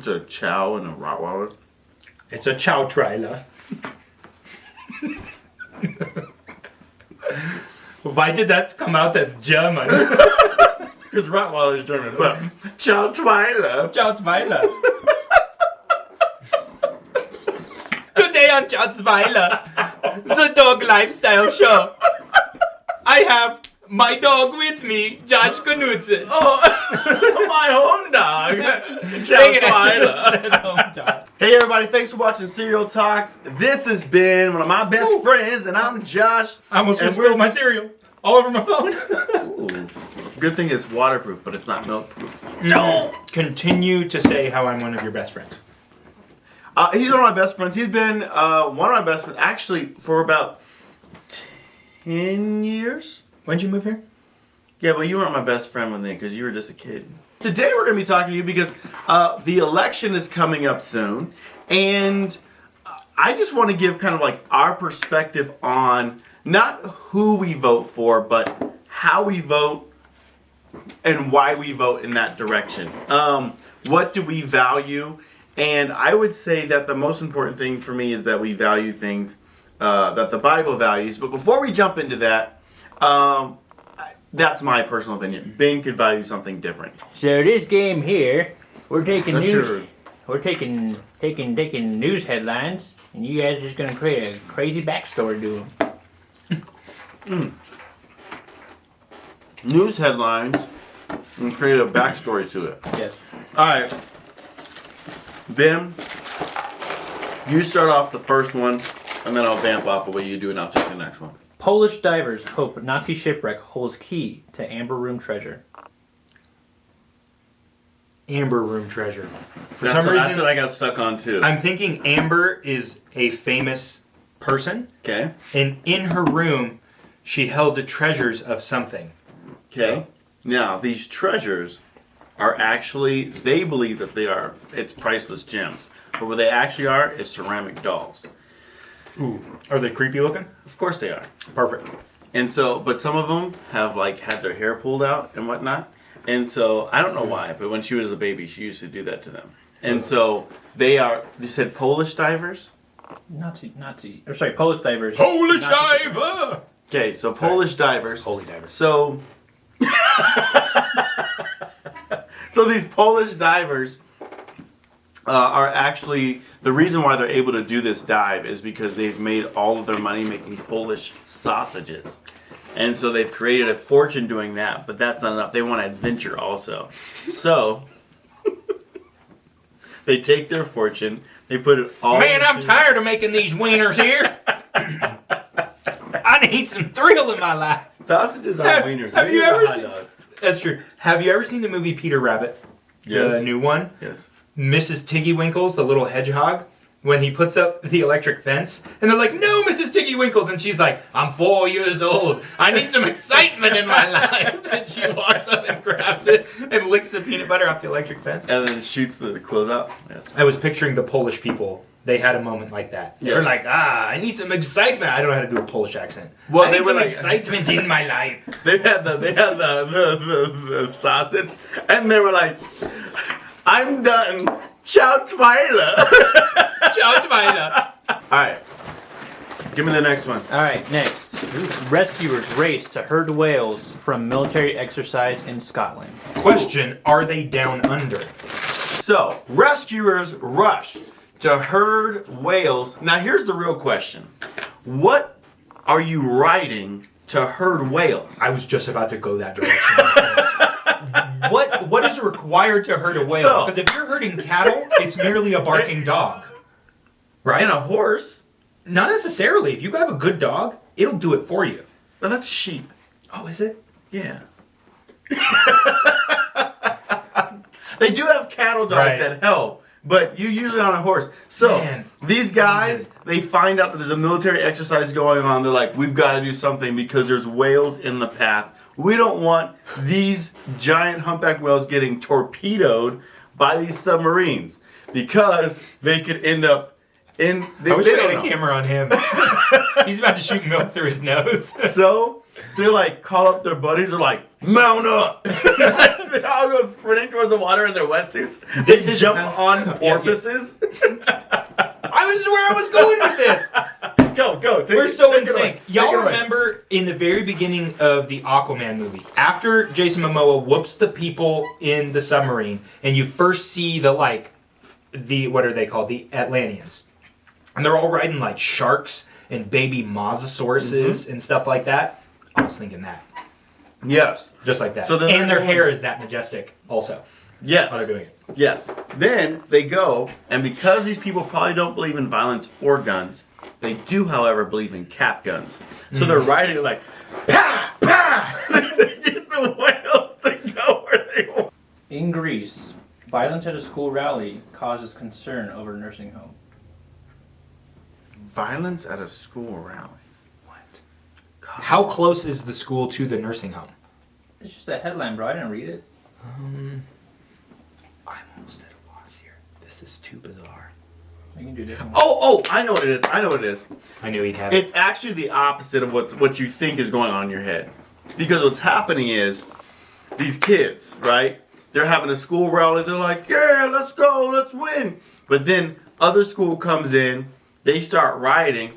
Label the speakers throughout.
Speaker 1: difference a Chow and a Rottweiler?
Speaker 2: It's a Chow trailer. Why did that come out as German?
Speaker 1: Because Rottweiler is German, but Chow Tweiler.
Speaker 2: Chow trailer. Today on Chow trailer, the dog lifestyle show. I have my dog with me, Josh Knudsen.
Speaker 1: Oh, my home dog. Chow Tweiler. Hey everybody, thanks for watching Cereal Talks. This has been one of my best friends, and I'm Josh.
Speaker 2: I almost just spilled my cereal all over my phone.
Speaker 1: Ooh. Good thing it's waterproof, but it's not milk proof.
Speaker 2: Don't continue to say how I'm one of your best friends.
Speaker 1: He's one of my best friends. He's been one of my best friends actually for about 10 years.
Speaker 2: When'd you move here?
Speaker 1: Yeah, but you weren't my best friend with me because you were just a kid. Today we're going to be talking to you because the election is coming up soon, and I just want to give kind of like our perspective on not who we vote for, but how we vote and why we vote in that direction. What do we value? And I would say that the most important thing for me is that we value things that the Bible values. But before we jump into that, that's my personal opinion. Ben could value something different.
Speaker 3: So this game here, we're taking
Speaker 1: That's
Speaker 3: news.
Speaker 1: your-
Speaker 3: We're taking news headlines, and you guys are just gonna create a crazy backstory to them.
Speaker 1: News headlines and create a backstory to it.
Speaker 3: Yes.
Speaker 1: Alright. Ben, you start off the first one, and then I'll vamp off of what you do, and I'll take the next one.
Speaker 3: Polish divers hope Nazi shipwreck holds key to Amber Room treasure.
Speaker 2: Amber Room treasure. For
Speaker 1: That's
Speaker 2: some
Speaker 1: what
Speaker 2: reason,
Speaker 1: I got stuck on too.
Speaker 2: I'm thinking Amber is a famous person,
Speaker 1: Okay.
Speaker 2: and in her room, she held the treasures of something.
Speaker 1: Okay. Now, these treasures are actually, they believe that it's priceless gems. But what they actually are is ceramic dolls.
Speaker 2: Ooh, are they creepy looking?
Speaker 1: Of course they are.
Speaker 2: Perfect.
Speaker 1: And so, but some of them have like had their hair pulled out and whatnot. And so, I don't know why, but when she was a baby, she used to do that to them. And so, they said Polish divers?
Speaker 3: Polish divers.
Speaker 2: Polish
Speaker 3: Nazi-
Speaker 2: diver!
Speaker 1: Okay, so Polish divers.
Speaker 2: Holy diver.
Speaker 1: So, so these Polish divers are actually, the reason why they're able to do this dive is because they've made all of their money making Polish sausages. And so they've created a fortune doing that, but that's not enough. They want adventure also. So, they take their fortune, they put it all
Speaker 2: Man, I'm
Speaker 1: into-
Speaker 2: tired of making these wieners here. I need some thrill in my life.
Speaker 1: Sausages aren't wieners.
Speaker 2: Have you
Speaker 1: Wieners are
Speaker 2: ever
Speaker 1: hot
Speaker 2: seen-
Speaker 1: dogs.
Speaker 2: That's true. Have you ever seen the movie Peter Rabbit?
Speaker 1: Yes.
Speaker 2: The new one?
Speaker 1: Yes.
Speaker 2: Mrs. Tiggy Winkles, the little hedgehog, when he puts up the electric fence, and they're like, "No, Mrs. Tiggy Winkles," and she's like, "I'm 4 years old. I need some excitement in my life." And she walks up and grabs it and licks the peanut butter off the electric fence.
Speaker 1: And then shoots the quills out. Yes.
Speaker 2: I was picturing the Polish people. They had a moment like that. They were
Speaker 1: Yes.
Speaker 2: like, I need some excitement. I don't know how to do a Polish accent.
Speaker 1: Well,
Speaker 2: I
Speaker 1: they
Speaker 2: need
Speaker 1: were
Speaker 2: some
Speaker 1: like-
Speaker 2: excitement in my life.
Speaker 1: They had the sausage, and they were like, "I'm done. Ciao, Twyla."
Speaker 2: Ciao, Twyla.
Speaker 1: All right, give me the next one.
Speaker 3: All right, next. Rescuers race to herd whales from military exercise in Scotland.
Speaker 2: Question, are they down under?
Speaker 1: So, rescuers rush to herd whales. Now, here's the real question: what are you riding to herd whales?
Speaker 2: I was just about to go that direction. What is required to herd a whale?
Speaker 1: So-
Speaker 2: Because if you're herding cattle, it's merely a barking dog. Right?
Speaker 1: And a horse?
Speaker 2: Not necessarily. If you have a good dog, it'll do it for you.
Speaker 1: No, that's sheep.
Speaker 2: Oh, is it?
Speaker 1: Yeah. They do have cattle dogs
Speaker 2: Right.
Speaker 1: that help, but you usually on a horse. So
Speaker 2: Man.
Speaker 1: these guys, they find out that there's a military exercise going on. They're like, we've got to do something because there's whales in the path. We don't want these giant humpback whales getting torpedoed by these submarines because they could end up And
Speaker 2: I wish we
Speaker 1: don't
Speaker 2: had a
Speaker 1: know.
Speaker 2: camera on him. He's about to shoot milk through his nose.
Speaker 1: So they're like, call up their buddies. They're like, mount up. They all go sprinting towards the water in their wetsuits.
Speaker 2: This
Speaker 1: They
Speaker 2: is
Speaker 1: jump
Speaker 2: how-
Speaker 1: on
Speaker 2: yeah.
Speaker 1: porpoises.
Speaker 2: This is where I was going with this.
Speaker 1: Go.
Speaker 2: We're so in
Speaker 1: take it away.
Speaker 2: sync.
Speaker 1: Take it
Speaker 2: Y'all
Speaker 1: away.
Speaker 2: remember in the very beginning of the Aquaman movie, after Jason Momoa whoops the people in the submarine, and you first see the what are they called? The Atlanteans. And they're all riding like sharks and baby mosasauruses and stuff like that. I was thinking that.
Speaker 1: Yes.
Speaker 2: Just like that.
Speaker 1: So then
Speaker 2: and
Speaker 1: they're
Speaker 2: their
Speaker 1: going-
Speaker 2: hair is that majestic also.
Speaker 1: Yes.
Speaker 2: How they're doing it.
Speaker 1: Yes. Then they go, and because these people probably don't believe in violence or guns, they do, however, believe in cap guns. So they're riding like, pa, pa, to get the whales to go where they want.
Speaker 3: In Greece, violence at a school rally causes concern over a nursing home.
Speaker 1: Violence at a school rally.
Speaker 2: What? How close is the school to the nursing home?
Speaker 3: It's just a headline, bro. I didn't read it.
Speaker 2: I'm almost at a loss here. This is too bizarre.
Speaker 3: We can do different.
Speaker 1: Oh, I know what it is.
Speaker 2: I knew he'd have it.
Speaker 1: It's actually the opposite of what you think is going on in your head. Because what's happening is these kids, right? They're having a school rally. They're like, yeah, let's go, let's win. But then other school comes in. They start rioting.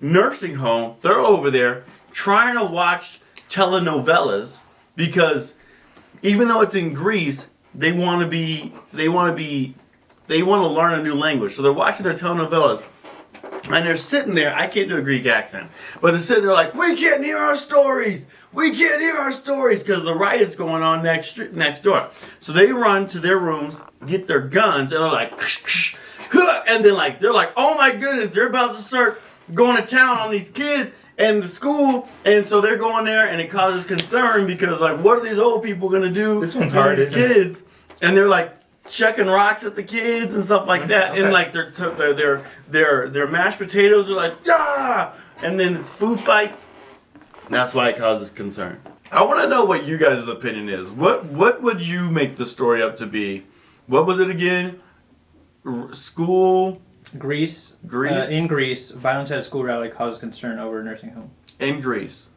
Speaker 1: Nursing home. They're over there trying to watch telenovelas because even though it's in Greece, they want to learn a new language. So they're watching their telenovelas. And they're sitting there, I can't do a Greek accent, but they're sitting there like, we can't hear our stories. We can't hear our stories because the riot's going on next door. So they run to their rooms, get their guns, and they're like, and then they're like, oh my goodness, they're about to start going to town on these kids and the school. And so they're going there, and it causes concern because like, what are these old people gonna do?
Speaker 2: This one's
Speaker 1: to
Speaker 2: hard,
Speaker 1: these
Speaker 2: isn't it?
Speaker 1: kids? And they're like chucking rocks at the kids and stuff like that.
Speaker 2: Okay.
Speaker 1: And like their mashed potatoes are like, yeah! And then it's food fights. That's why it causes concern. I want to know what you guys' opinion is. What would you make the story up to be? What was it again? School
Speaker 3: Greece.
Speaker 1: Greece?
Speaker 3: In Greece, violence at a school rally causes concern over a nursing home.
Speaker 1: in Greece.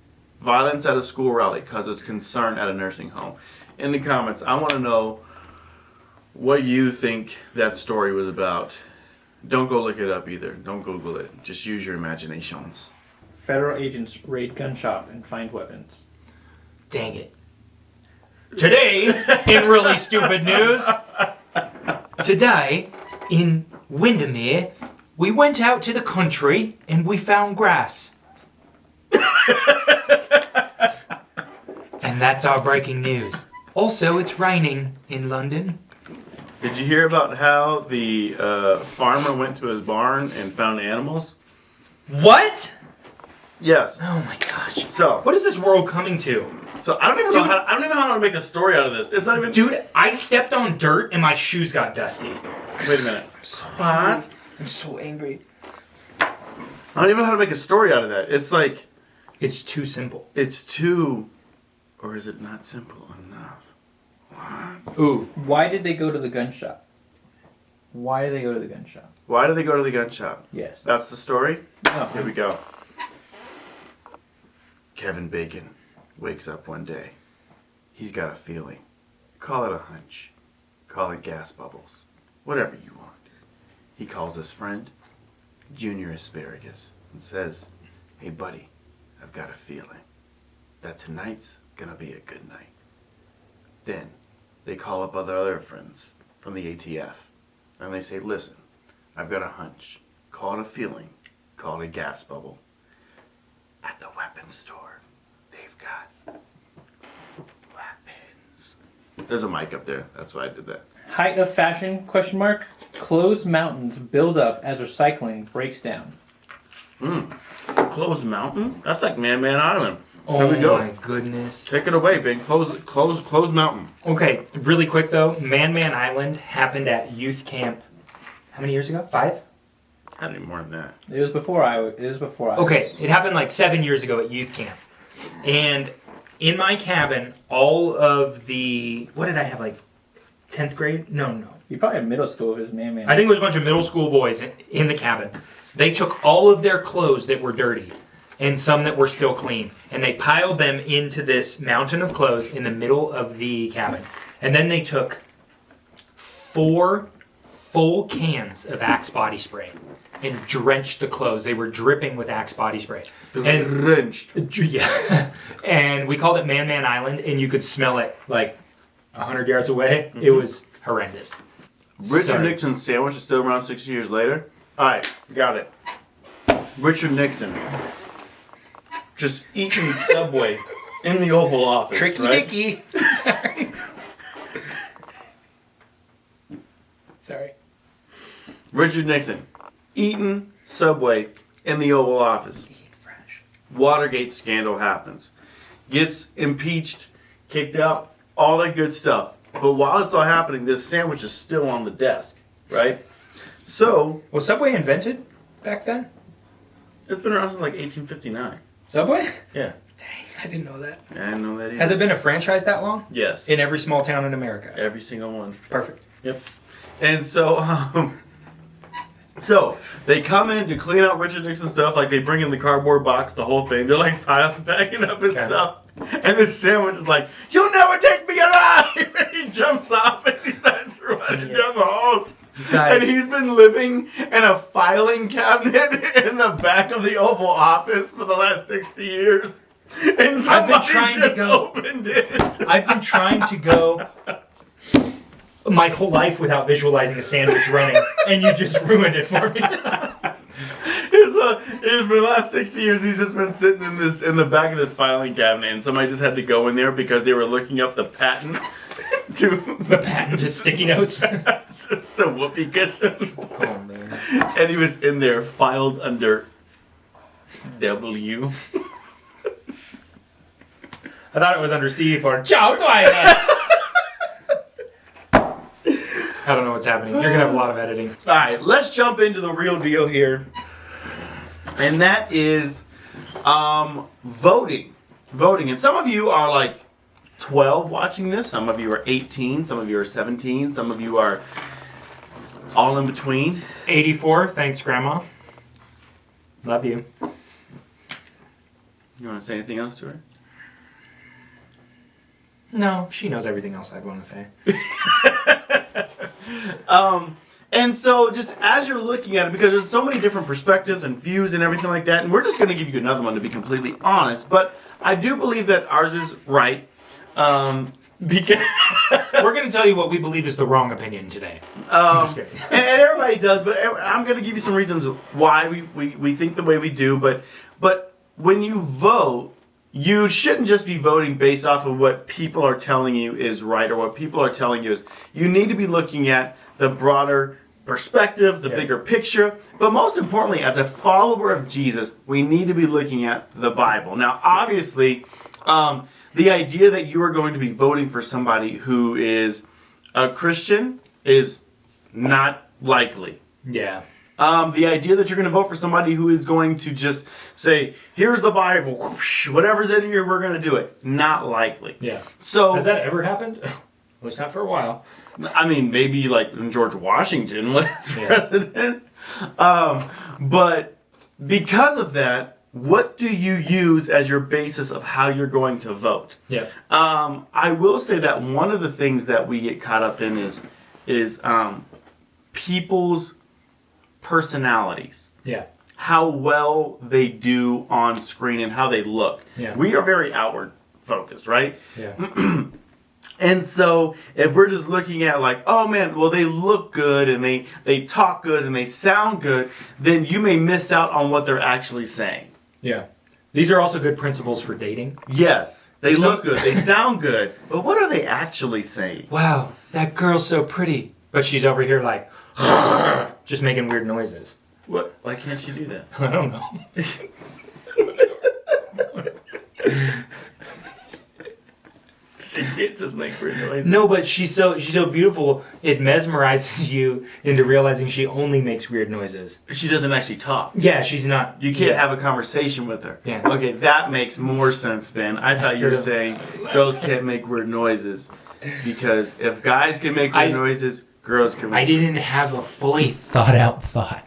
Speaker 1: Violence at a school rally causes concern at a nursing home. In the comments, I want to know what you think that story was about. Don't go look it up either. Don't Google it. Just use your imaginations.
Speaker 3: Federal agents raid gun shop and find weapons.
Speaker 2: Dang it. Today, in really stupid news, today, in Windermere, we went out to the country and we found grass. And that's our breaking news. Also, it's raining in London.
Speaker 1: Did you hear about how the farmer went to his barn and found animals?
Speaker 2: What?
Speaker 1: Yes.
Speaker 2: Oh my gosh.
Speaker 1: So
Speaker 2: What is this world coming to?
Speaker 1: I don't even know how to make a story out of this. It's not even.
Speaker 2: Dude, I stepped on dirt and my shoes got dusty.
Speaker 1: Wait a minute. What?
Speaker 2: I'm so angry.
Speaker 1: I don't even know how to make a story out of that. It's like
Speaker 2: It's too simple.
Speaker 1: it's too, or is it not simple enough? What?
Speaker 2: Ooh.
Speaker 3: Why did they go to the gun shop? Why did they go to the gun shop?
Speaker 1: Why do they go to the gun shop?
Speaker 3: Yes.
Speaker 1: That's the story.
Speaker 3: No.
Speaker 1: Here we go. Kevin Bacon wakes up one day. He's got a feeling. Call it a hunch. Call it gas bubbles. Whatever you want. He calls his friend, Junior Asparagus, and says, "Hey buddy, I've got a feeling that tonight's gonna be a good night." Then they call up other friends from the ATF and they say, "Listen, I've got a hunch. Call it a feeling. Call it a gas bubble. At the weapons store, they've got weapons." There's a mic up there. That's why I did that.
Speaker 3: Height of fashion? ? Closed mountains build up as recycling breaks down.
Speaker 1: Closed mountain? That's like Man Island.
Speaker 2: Oh
Speaker 1: Here we go.
Speaker 2: my goodness.
Speaker 1: Take it away, Ben. Closed mountain.
Speaker 2: Okay, really quick though, Man Island happened at youth camp. How many years ago? 5?
Speaker 1: Not any more than that.
Speaker 3: It was before I.
Speaker 2: Okay, it happened like 7 years ago at youth camp. And in my cabin, all of the, what did I have, like 10th grade? No.
Speaker 3: You probably have middle school if it's man.
Speaker 2: I think it was a bunch of middle school boys in the cabin. They took all of their clothes that were dirty and some that were still clean, and they piled them into this mountain of clothes in the middle of the cabin. And then they took 4 full cans of Axe body spray and drenched the clothes. They were dripping with Axe body spray. And
Speaker 1: Drenched.
Speaker 2: yeah, and we called it Man Man Island, and you could smell it like 100 yards away. It was horrendous.
Speaker 1: Richard
Speaker 2: Sorry.
Speaker 1: Nixon's sandwich is still around 60 years later. All right, got it. Richard Nixon just eating Subway in the Oval Office.
Speaker 2: Tricky
Speaker 1: right?
Speaker 2: Dicky. Sorry.
Speaker 1: Richard Nixon eating Subway in the Oval Office. Watergate scandal happens. Gets impeached, kicked out, all that good stuff. But while it's all happening, this sandwich is still on the desk, right? So,
Speaker 2: Was Subway invented back then?
Speaker 1: it's been around since like 1859.
Speaker 2: Subway?
Speaker 1: Yeah.
Speaker 2: Dang, I didn't know that.
Speaker 1: I didn't know that either.
Speaker 2: Has it been a franchise that long?
Speaker 1: Yes.
Speaker 2: In every small town in America.
Speaker 1: Every single one.
Speaker 2: Perfect.
Speaker 1: Yep. And so they come in to clean out Richard Nixon's stuff, like they bring in the cardboard box, the whole thing. They're like packing up his
Speaker 2: Okay.
Speaker 1: stuff. And this sandwich is like, "You'll never take me alive!" And he jumps off and he starts running down the halls.
Speaker 2: Guys.
Speaker 1: And he's been living in a filing cabinet in the back of the Oval Office for the last 60 years. And
Speaker 2: I've been
Speaker 1: somebody
Speaker 2: trying to
Speaker 1: just
Speaker 2: go-
Speaker 1: opened it.
Speaker 2: I've been trying to go my whole life without visualizing a sandwich running, and you just ruined it for me.
Speaker 1: For the last 60 years, he's just been sitting in the back of this filing cabinet, and somebody just had to go in there because they were looking up the patent to
Speaker 2: The patent to sticky notes.
Speaker 1: to whoopee cushions,
Speaker 2: Oh man.
Speaker 1: and he was in there filed under W.
Speaker 2: I thought it was under C for Ciao Twilight. I don't know what's happening. You're gonna have a lot of editing.
Speaker 1: All right, let's jump into the real deal here, and that is voting. Voting, and some of you are like 12 watching this. Some of you are 18. Some of you are 17. Some of you are all in between.
Speaker 2: 84. Thanks, Grandma. Love you.
Speaker 1: You want to say anything else to her?
Speaker 2: No, she knows everything else I'd want to say.
Speaker 1: And so just as you're looking at it, because there's so many different perspectives and views and everything like that, and we're just going to give you another one to be completely honest, but I do believe that ours is right. Because
Speaker 2: We're gonna tell you what we believe is the wrong opinion today. I'm just kidding.
Speaker 1: and everybody does, but I'm going to give you some reasons why we think the way we do, but when you vote, you shouldn't just be voting based off of what people are telling you is right or what people are telling you is. You need to be looking at the broader perspective, the
Speaker 2: Yeah.
Speaker 1: bigger picture, but most importantly, as a follower of Jesus, we need to be looking at the Bible. Now, obviously, the idea that you are going to be voting for somebody who is a Christian is not likely.
Speaker 2: Yeah.
Speaker 1: The idea that you're going to vote for somebody who is going to just say, "Here's the Bible, whoosh, whatever's in here, we're going to do it," not likely.
Speaker 2: Yeah.
Speaker 1: So,
Speaker 2: Has that ever happened? Well, it's not for a while.
Speaker 1: I mean, maybe like when George Washington was
Speaker 2: Yeah.
Speaker 1: president. But because of that, what do you use as your basis of how you're going to vote?
Speaker 2: Yeah.
Speaker 1: I will say that one of the things that we get caught up in is people's personalities.
Speaker 2: Yeah.
Speaker 1: How well they do on screen and how they look.
Speaker 2: Yeah.
Speaker 1: We are very outward focused, right?
Speaker 2: Yeah.
Speaker 1: And so if we're just looking at like, oh man, well they look good and they talk good and they sound good, then you may miss out on what they're actually saying.
Speaker 2: Yeah. These are also good principles for dating.
Speaker 1: Yes, they
Speaker 2: Some-
Speaker 1: look good, they sound good, but what are they actually saying?
Speaker 2: Wow, that girl's so pretty. But she's over here like, just making weird noises.
Speaker 1: What? Why can't she do that?
Speaker 2: I don't know.
Speaker 1: She can't just make weird noises.
Speaker 2: No, but she's so beautiful. It mesmerizes you into realizing she only makes weird noises.
Speaker 1: She doesn't actually talk.
Speaker 2: Yeah, she's not.
Speaker 1: You can't
Speaker 2: yeah.
Speaker 1: have a conversation with her.
Speaker 2: Yeah.
Speaker 1: Okay, that makes more sense, Ben. I thought you were saying girls can't make weird noises. Because if guys can make weird noises, girls can.
Speaker 2: I didn't have a fully thought out thought.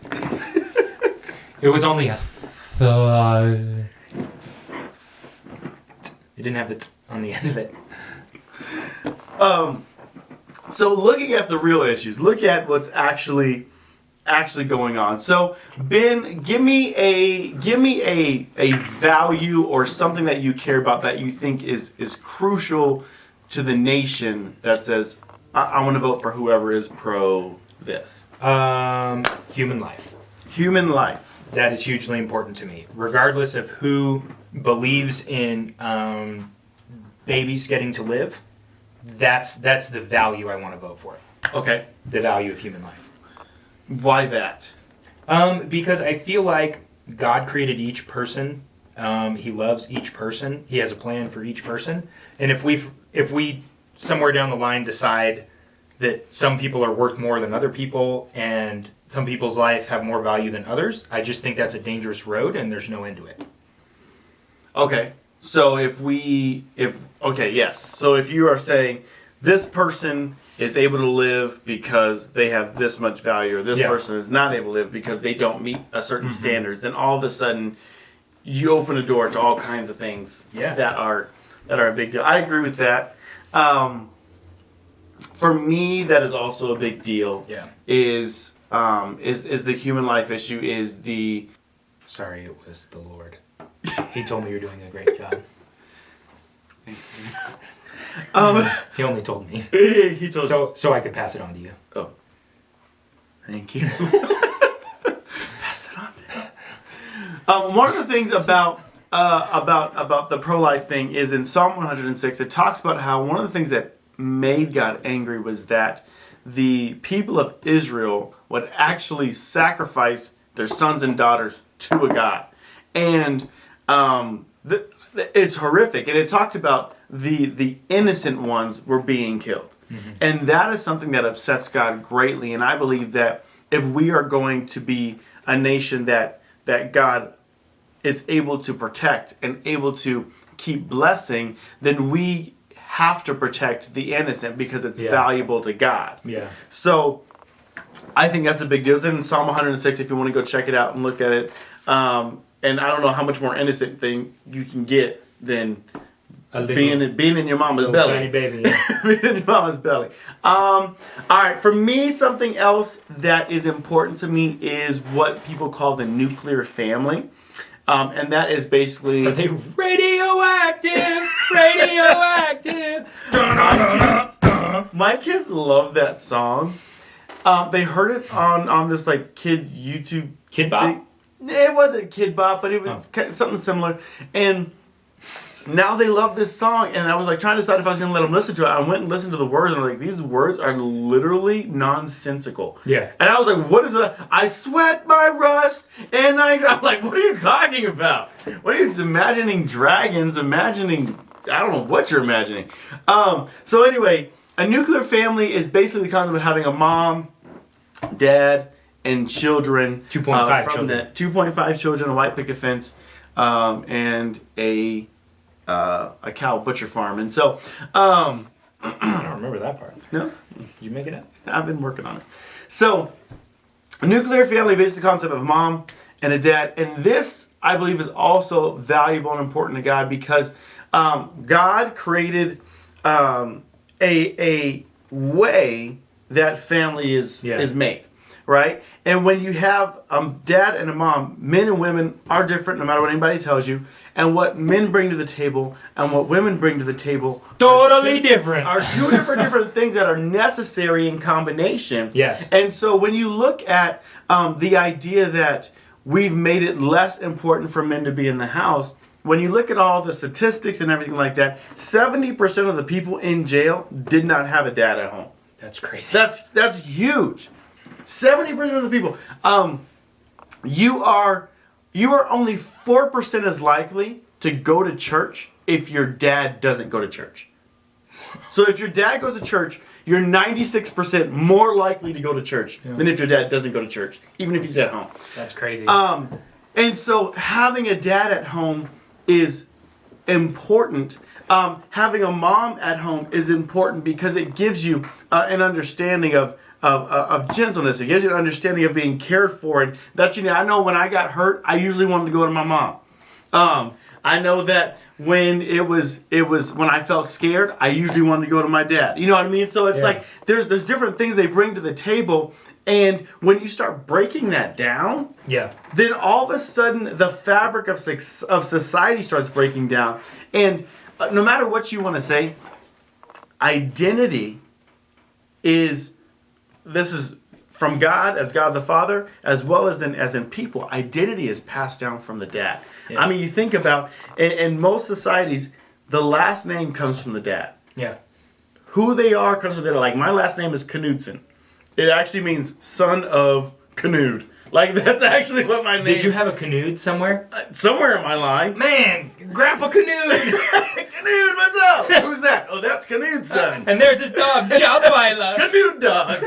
Speaker 2: It was only a thought. It didn't have the on the end of it.
Speaker 1: So looking at the real issues, look at what's actually going on. So Ben, give me a value or something that you care about that you think is crucial to the nation that says I want to vote for whoever is pro this.
Speaker 2: Human life.
Speaker 1: Human life.
Speaker 2: That is hugely important to me, regardless of who believes in babies getting to live. That's the value I want to vote for.
Speaker 1: Okay.
Speaker 2: The value of human life.
Speaker 1: Why that?
Speaker 2: Because I feel like God created each person. He loves each person. He has a plan for each person. And if we somewhere down the line decide that some people are worth more than other people and some people's life have more value than others, I just think that's a dangerous road and there's no end to it.
Speaker 1: Okay. So yes. So if you are saying this person is able to live because they have this much value, or this person is not able to live because they don't meet a certain standards, then all of a sudden you open a door to all kinds of things that are a big deal. I agree with that. For me, that is also a big deal.
Speaker 2: Yeah.
Speaker 1: Is the human life issue is the.
Speaker 2: Sorry, it was the Lord. He told me you're doing a great job. He only told me.
Speaker 1: He told
Speaker 2: so I could pass it on to you.
Speaker 1: Oh. Thank you. Pass that on then. One of the things about the pro-life thing is in Psalm 106, it talks about how one of the things that made God angry was that the people of Israel would actually sacrifice their sons and daughters to a god. And it's horrific. And it talked about the innocent ones were being killed. Mm-hmm. And that is something that upsets God greatly. And I believe that if we are going to be a nation that God is able to protect and able to keep blessing, then we have to protect the innocent because it's valuable to God. Yeah. So I think that's a big deal. It's in Psalm 106 if you want to go check it out and look at it. And I don't know how much more innocent thing you can get than being in your mama's belly.
Speaker 2: Tiny baby, yeah.
Speaker 1: Being in your mama's belly. All right, for me, something else that is important to me is what people call the nuclear family. And that is basically...
Speaker 2: Are they radioactive? Radioactive!
Speaker 1: My kids love that song. They heard it on this like kid YouTube...
Speaker 2: Kid Bop?
Speaker 1: It wasn't Kid Bop, but it was something similar. And now they love this song. And I was like trying to decide if I was going to let them listen to it. I went and listened to the words, and I'm like, these words are literally nonsensical. Yeah. And I was like, what is that? I sweat my rust, and I'm like, what are you talking about? What are you imagining dragons? Imagining, I don't know what you're imagining. So anyway, a nuclear family is basically the concept of having a mom, dad, and children.
Speaker 2: 2.5 children.
Speaker 1: 2.5 children, a white picket fence, and a cow butcher farm. And so...
Speaker 2: I don't remember that part.
Speaker 1: No?
Speaker 2: Did you make it up?
Speaker 1: I've been working on it. So, a nuclear family is the concept of a mom and a dad. And this, I believe, is also valuable and important to God because God created a way that family is made. Right? And when you have a dad and a mom, men and women are different no matter what anybody tells you. And what men bring to the table and what women bring to the table
Speaker 2: totally different.
Speaker 1: Are two different things that are necessary in combination.
Speaker 2: Yes.
Speaker 1: And so when you look at the idea that we've made it less important for men to be in the house, when you look at all the statistics and everything like that, 70% of the people in jail did not have a dad at home.
Speaker 2: That's crazy.
Speaker 1: That's huge. 70% of the people. You are only 4% as likely to go to church if your dad doesn't go to church. So if your dad goes to church, you're 96% more likely to go to church than if your dad doesn't go to church, even if he's at home.
Speaker 2: That's crazy.
Speaker 1: And so having a dad at home is important. Having a mom at home is important because it gives you an understanding of of gentleness. It gives you an understanding of being cared for, and that I know when I got hurt, I usually wanted to go to my mom. I know that when it was when I felt scared, I usually wanted to go to my dad. You know what I mean? So it's like there's different things they bring to the table, and when you start breaking that down, then all of a sudden the fabric of society starts breaking down. And no matter what you want to say, identity is from God, as God the Father, as well as in people. Identity is passed down from the dad. Yeah. I mean, you think about, in most societies, the last name comes from the dad.
Speaker 2: Yeah.
Speaker 1: Who they are comes from the dad. Like, my last name is Knudsen. It actually means son of Knud. Like, that's actually what my name...
Speaker 2: Did you have a Knud somewhere?
Speaker 1: Somewhere in my line.
Speaker 2: Man, Grandpa Knud!
Speaker 1: Knud, what's up? Who's that? Oh, that's Knud's son.
Speaker 2: And there's his dog, Chowdweiler.
Speaker 1: Knud dog.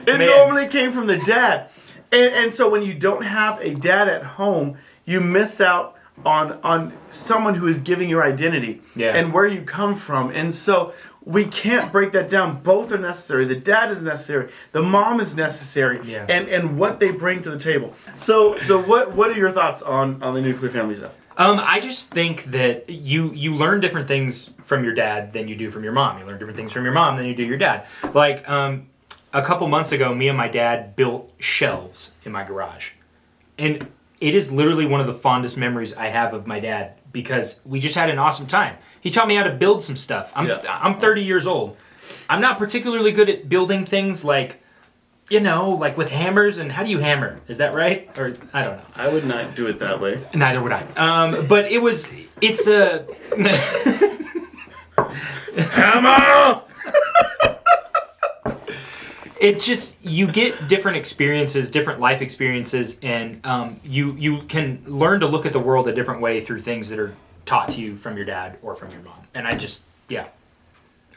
Speaker 1: It normally came from the dad. And so when you don't have a dad at home, you miss out on someone who is giving your identity and where you come from. And so we can't break that down. Both are necessary. The dad is necessary. The mom is necessary. And what they bring to the table. So what are your thoughts on the nuclear family stuff?
Speaker 2: I just think that you learn different things from your dad than you do from your mom. You learn different things from your mom than you do your dad. Like, a couple months ago, me and my dad built shelves in my garage. And it is literally one of the fondest memories I have of my dad because we just had an awesome time. He taught me how to build some stuff. I'm 30 years old. I'm not particularly good at building things like with hammers. And how do you hammer? Is that right? Or I don't know.
Speaker 1: I would not do it that way.
Speaker 2: Neither would I. But it's a...
Speaker 1: Hammer!
Speaker 2: It just, you get different experiences, different life experiences, and you can learn to look at the world a different way through things that are taught to you from your dad or from your mom. And I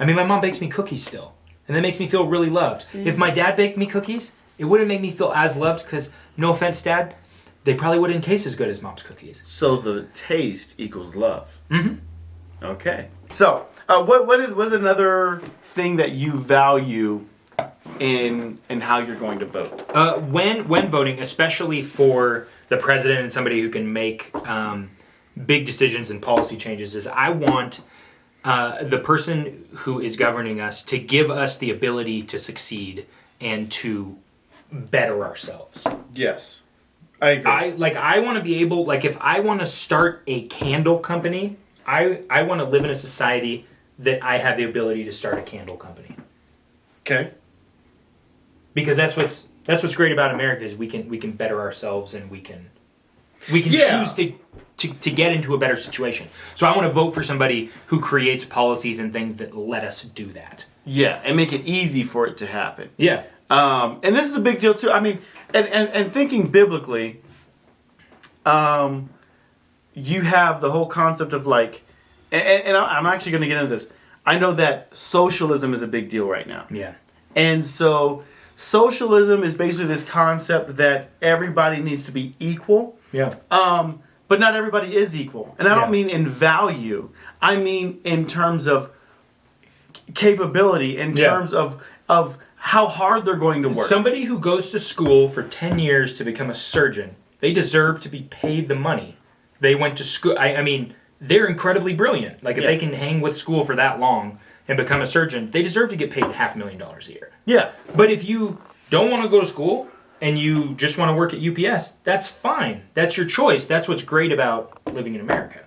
Speaker 2: mean, my mom bakes me cookies still, and that makes me feel really loved. If my dad baked me cookies, it wouldn't make me feel as loved because, no offense, Dad, they probably wouldn't taste as good as Mom's cookies.
Speaker 1: So the taste equals love.
Speaker 2: Mm-hmm.
Speaker 1: Okay. So, what's another thing that you value in how you're going to vote?
Speaker 2: When voting, especially for the president and somebody who can make big decisions and policy changes, is I want the person who is governing us to give us the ability to succeed and to better ourselves.
Speaker 1: Yes. I agree.
Speaker 2: I want to be able, like, if I want to start a candle company, I want to live in a society that I have the ability to start a candle company.
Speaker 1: Okay.
Speaker 2: Because that's what's great about America is we can better ourselves and we can choose to get into a better situation. So I want to vote for somebody who creates policies and things that let us do that.
Speaker 1: Yeah, and make it easy for it to happen.
Speaker 2: Yeah.
Speaker 1: And this is a big deal too. I mean, and thinking biblically, you have the whole concept of like, and I'm actually going to get into this. I know that socialism is a big deal right now.
Speaker 2: Yeah.
Speaker 1: And so socialism is basically this concept that everybody needs to be equal.
Speaker 2: Yeah.
Speaker 1: But not everybody is equal. And I don't mean in value. I mean in terms of capability, in terms of how hard they're going to work.
Speaker 2: Somebody who goes to school for 10 years to become a surgeon, they deserve to be paid the money. They went to school. I mean, they're incredibly brilliant. Like, if they can hang with school for that long and become a surgeon, they deserve to get paid $500,000 a year.
Speaker 1: Yeah.
Speaker 2: But if you don't want to go to school and you just want to work at UPS, that's fine. That's your choice. That's what's great about living in America.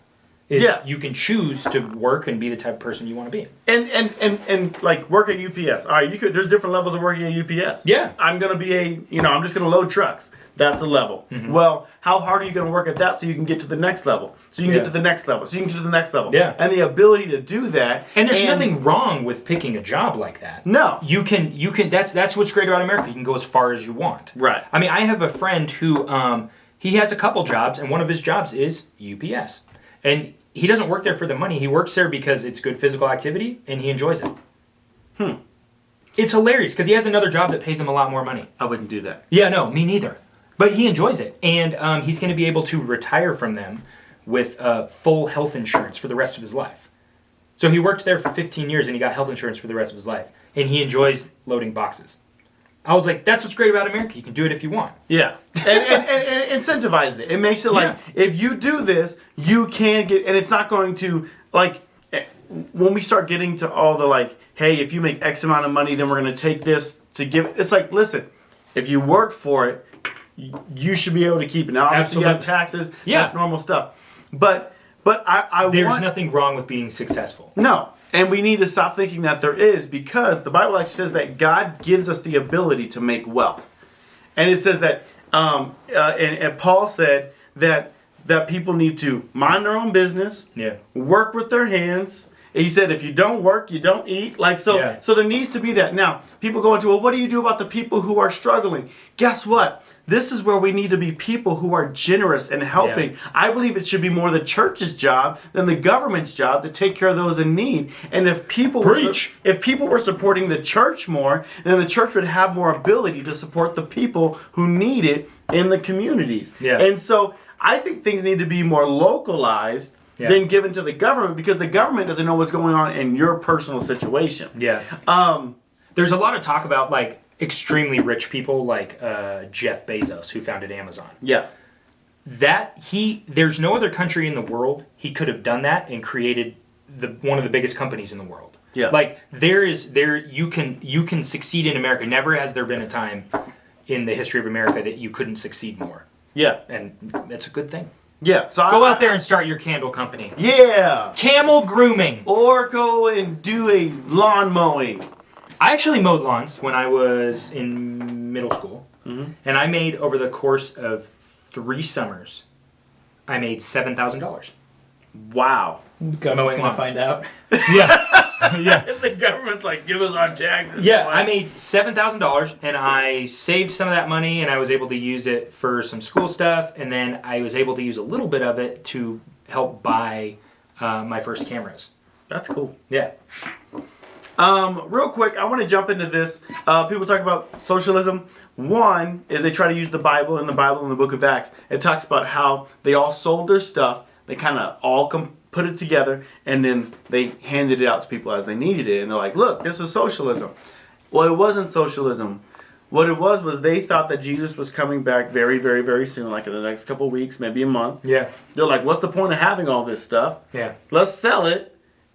Speaker 2: You can choose to work and be the type of person you want to be.
Speaker 1: And like work at UPS. All right, there's different levels of working at UPS.
Speaker 2: Yeah.
Speaker 1: I'm going to be I'm just going to load trucks. That's a level. Mm-hmm. Well, how hard are you going to work at that so you can get to the next level? So you can get to the next level. So you can get to the next level.
Speaker 2: Yeah.
Speaker 1: And the ability to do that.
Speaker 2: And there's nothing wrong with picking a job like that.
Speaker 1: No.
Speaker 2: You can that's what's great about America. You can go as far as you want.
Speaker 1: Right.
Speaker 2: I mean, I have a friend who he has a couple jobs, and one of his jobs is UPS. And he doesn't work there for the money. He works there because it's good physical activity, and he enjoys it. It's hilarious, because he has another job that pays him a lot more money.
Speaker 1: I wouldn't do that.
Speaker 2: Yeah, no, me neither. But he enjoys it, and he's going to be able to retire from them with full health insurance for the rest of his life. So he worked there for 15 years and he got health insurance for the rest of his life. And he enjoys loading boxes. I was like, that's what's great about America. You can do it if you want.
Speaker 1: Yeah. And incentivize it. It makes it like, if you do this, you can get, and it's not going to, like, when we start getting to all the, like, hey, if you make X amount of money, then we're going to take this to give, it's like, listen, if you work for it, you should be able to keep it. Now, obviously, you have taxes, that's normal stuff. But
Speaker 2: There's nothing wrong with being successful.
Speaker 1: No. And we need to stop thinking that there is, because the Bible actually says that God gives us the ability to make wealth. And it says that, and Paul said that people need to mind their own business, work with their hands. He said, if you don't work, you don't eat. Like, so there needs to be that. Now, people go into, well, what do you do about the people who are struggling? Guess what? This is where we need to be people who are generous and helping. I believe it should be more the church's job than the government's job to take care of those in need. And if people were supporting the church more, then the church would have more ability to support the people who need it in the communities. And so I think things need to be more localized than given to the government, because the government doesn't know what's going on in your personal situation.
Speaker 2: There's a lot of talk about, like, extremely rich people like Jeff Bezos, who founded Amazon. There's no other country in the world he could have done that and created one of the biggest companies in the world. Like, you can succeed in America. Never has there been a time in the history of America that you couldn't succeed more. And that's a good thing.
Speaker 1: So
Speaker 2: go out there and start your candle company. Camel grooming.
Speaker 1: Or go and do a lawn mowing.
Speaker 2: I actually mowed lawns when I was in middle school. And I made, over the course of 3 summers, I made $7,000.
Speaker 1: Wow.
Speaker 3: Government's gonna find out.
Speaker 1: The government's like, give us our taxes.
Speaker 2: I made $7,000, and I saved some of that money, and I was able to use it for some school stuff, and then I was able to use a little bit of it to help buy my first cameras.
Speaker 1: That's cool. Real quick, I want to jump into this. People talk about socialism. One is they try to use the Bible in the book of Acts. It talks about how they all sold their stuff. They kind of all put it together, and then they handed it out to people as they needed it. And they're like, look, this is socialism. Well, it wasn't socialism. What it was they thought that Jesus was coming back very, very, very soon, like in the next couple of weeks, maybe a month. They're like, what's the point of having all this stuff? Let's sell it.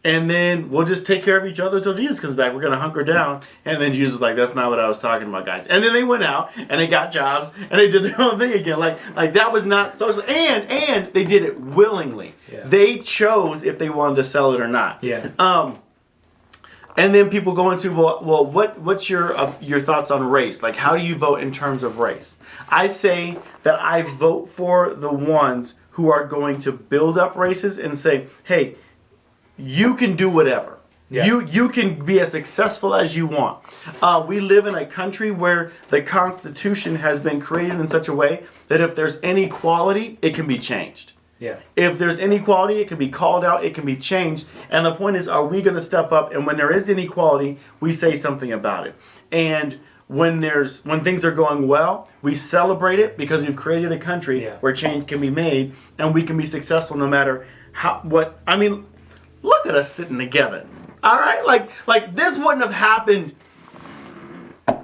Speaker 1: And then we'll just take care of each other until Jesus comes back. We're going to hunker down. And then Jesus was like, that's not what I was talking about, guys. And then they went out and they got jobs and they did their own thing again. Like that was not social. And they did it willingly. They chose if they wanted to sell it or not. And then people go into, well, what's your thoughts on race? Like, how do you vote in terms of race? I say that I vote for the ones who are going to build up races and say, hey, you can do whatever. You can be as successful as you want. We live in a country where the Constitution has been created in such a way that if there's inequality, it can be changed. If there's inequality, it can be called out, it can be changed. And the point is, are we going to step up? And when there is inequality, we say something about it. And when things are going well, we celebrate it because we've created a country where change can be made and we can be successful no matter look at us sitting together. All right? Like this wouldn't have happened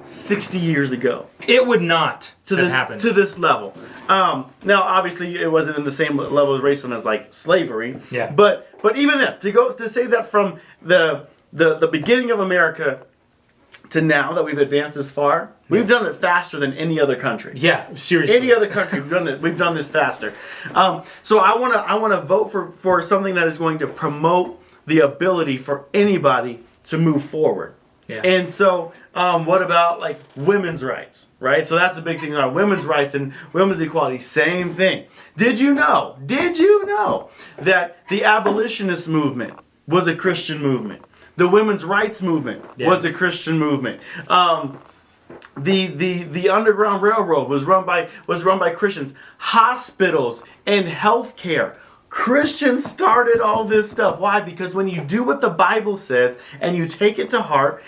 Speaker 1: 60 years ago.
Speaker 2: It would not have happened.
Speaker 1: To this level. Now, obviously, it wasn't in the same level as racism as, like, slavery. But even then, to say that from the beginning of America to now that we've advanced this far, we've done it faster than any other country.
Speaker 2: Seriously.
Speaker 1: Any other country, we've done this faster. So I want to vote for something that is going to promote the ability for anybody to move forward. And so, what about, like, women's rights, right? So that's a big thing about women's rights and women's equality. Same thing. Did you know that the abolitionist movement was a Christian movement? The women's rights movement was a Christian movement. The Underground Railroad was run by Christians. Hospitals and healthcare. Christians started all this stuff. Why? Because when you do what the Bible says and you take it to heart,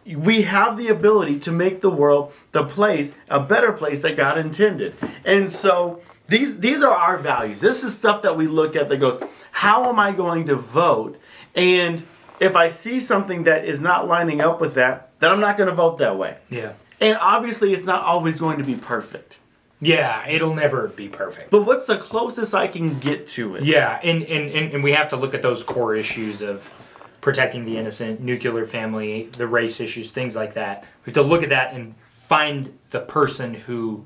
Speaker 1: we have the ability to make the world a better place that God intended. And so these are our values. This is stuff that we look at that goes, how am I going to vote? And if I see something that is not lining up with that, then I'm not going to vote that way.
Speaker 2: Yeah.
Speaker 1: And obviously, it's not always going to be perfect.
Speaker 2: Yeah, it'll never be perfect.
Speaker 1: But what's the closest I can get to it?
Speaker 2: Yeah, and we have to look at those core issues of protecting the innocent, nuclear family, the race issues, things like that. We have to look at that and find the person who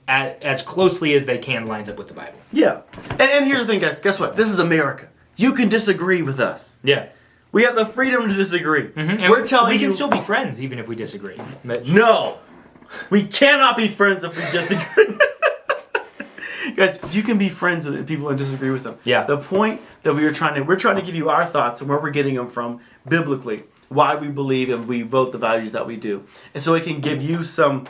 Speaker 2: as closely as they can lines up with the Bible.
Speaker 1: Yeah. And here's the thing, guys. Guess what? This is America. You can disagree with us.
Speaker 2: Yeah.
Speaker 1: We have the freedom to disagree.
Speaker 2: And
Speaker 1: We're telling
Speaker 2: we
Speaker 1: you...
Speaker 2: can still be friends even if we disagree. But
Speaker 1: No! We cannot be friends if we disagree. Guys, you can be friends with people and disagree with them.
Speaker 2: Yeah.
Speaker 1: The point that we're trying to give you our thoughts and where we're getting them from biblically, why we believe and we vote the values that we do. And so it can give you some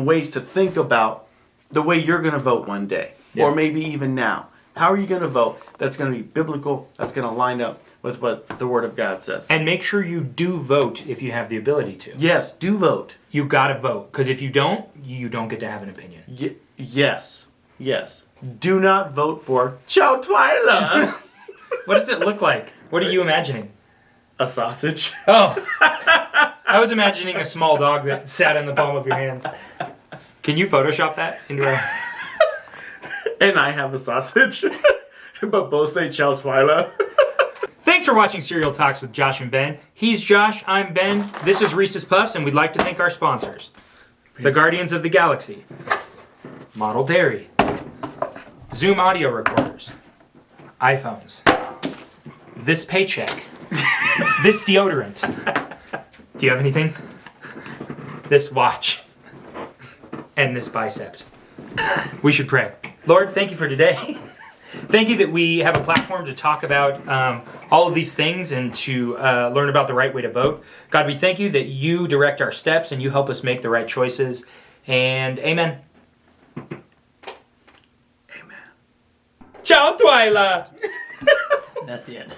Speaker 1: ways to think about the way you're going to vote one day, or maybe even now. How are you going to vote that's going to be biblical, that's going to line up with what the Word of God says?
Speaker 2: and make sure you do vote if you have the ability to.
Speaker 1: Yes, do vote.
Speaker 2: You gotta vote, because if you don't get to have an opinion.
Speaker 1: Yes. Do not vote for Chow Twyla.
Speaker 2: What does it look like? What are you imagining?
Speaker 1: A sausage.
Speaker 2: Oh, I was imagining a small dog that sat in the palm of your hands. Can you Photoshop that into a...
Speaker 1: And I have a sausage. But both say Chow Twyla.
Speaker 2: Thanks for watching Cereal Talks with Josh and Ben. He's Josh, I'm Ben. This is Reese's Puffs, and we'd like to thank our sponsors. The Guardians of the Galaxy. Model Dairy. Zoom audio recorders. iPhones. This paycheck. This deodorant. Do you have anything? This watch. And this bicep. We should pray. Lord, thank you for today. Thank you that we have a platform to talk about all of these things and to learn about the right way to vote. God, we thank you that you direct our steps and you help us make the right choices. And amen.
Speaker 1: Amen.
Speaker 2: Ciao, Twyla!
Speaker 3: That's the end.